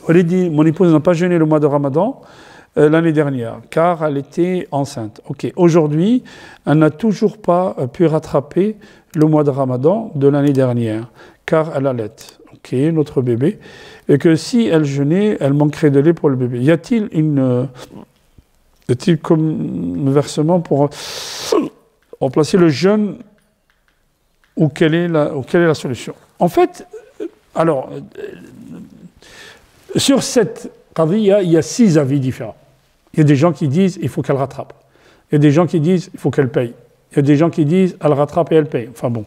Walid dit, mon épouse n'a pas jeûné le mois de Ramadan l'année dernière, car elle était enceinte. Ok, aujourd'hui, elle n'a toujours pas pu rattraper le mois de Ramadan de l'année dernière, car elle allait. Ok, notre bébé. Et que si elle jeûnait, elle manquerait de lait pour le bébé. Y a-t-il comme versement pour remplacer le jeûne ou quelle est la solution? En fait, alors, sur cette qadiyya, il y a 6 avis différents. Il y a des gens qui disent il faut qu'elle rattrape. Il y a des gens qui disent il faut qu'elle paye. Il y a des gens qui disent elle rattrape et elle paye. Enfin bon.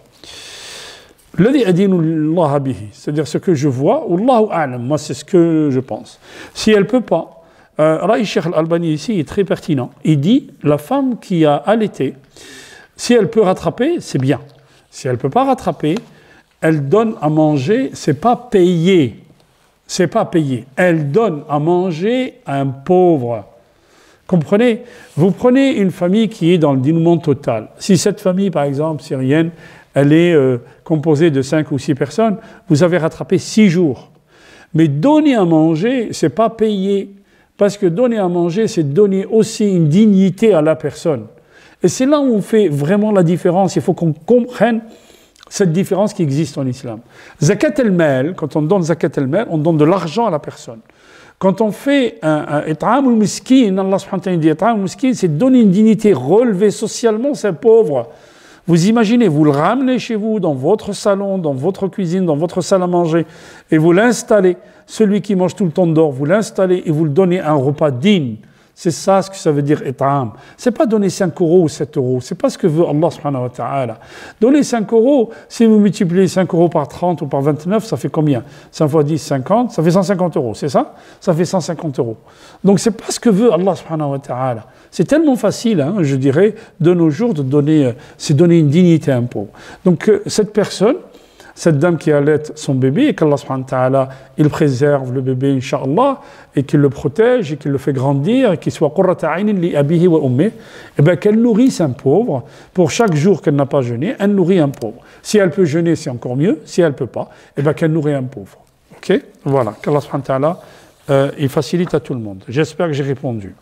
C'est-à-dire ce que je vois, Allahu a'lam, moi c'est ce que je pense. Si elle ne peut pas, Raï Cheikh Al-Albani ici est très pertinent. Il dit la femme qui a allaité, si elle peut rattraper, c'est bien. Si elle ne peut pas rattraper, elle donne à manger, c'est pas payé. C'est pas payé. Elle donne à manger à un pauvre. Comprenez? Vous prenez une famille qui est dans le dénouement total. Si cette famille, par exemple, syrienne, elle est composée de 5 ou 6 personnes, vous avez rattrapé 6 jours. Mais donner à manger, c'est pas payé. Parce que donner à manger, c'est donner aussi une dignité à la personne. Et c'est là où on fait vraiment la différence. Il faut qu'on comprenne cette différence qui existe en islam. Zakat al-mal, quand on donne zakat al-mal, on donne de l'argent à la personne. Quand on fait un it'am al-miskin, Allah subhanahu wa ta'ala dit it'am al-miskin, c'est donner une dignité, relever socialement ces pauvres. Vous imaginez, vous le ramenez chez vous, dans votre salon, dans votre cuisine, dans votre salle à manger, et vous l'installez. Celui qui mange tout le temps dehors, vous l'installez et vous le donnez un repas digne. C'est ça ce que ça veut dire it'am. C'est pas donner 5 € ou 7 €. C'est pas ce que veut Allah subhanahu wa ta'ala. Donner 5 €, si vous multipliez 5 € par 30 ou par 29, ça fait combien? 5 fois 10, 50, ça fait 150 €, c'est ça? Ça fait 150 €. Donc c'est pas ce que veut Allah subhanahu wa ta'ala. C'est tellement facile, hein, je dirais, de nos jours, de donner, c'est donner une dignité à un pauvre. Donc cette personne, cette dame qui allait son bébé, et qu'Allah subhanahu wa ta'ala, il préserve le bébé, incha'Allah, et qu'il le protège, et qu'il le fait grandir, et qu'il soit qurrata aynin li abihi wa ummih, et bien qu'elle nourrisse un pauvre, pour chaque jour qu'elle n'a pas jeûné, elle nourrit un pauvre. Si elle peut jeûner, c'est encore mieux. Si elle ne peut pas, et bien qu'elle nourrit un pauvre. Ok? Voilà, qu'Allah subhanahu wa ta'ala, il facilite à tout le monde. J'espère que j'ai répondu.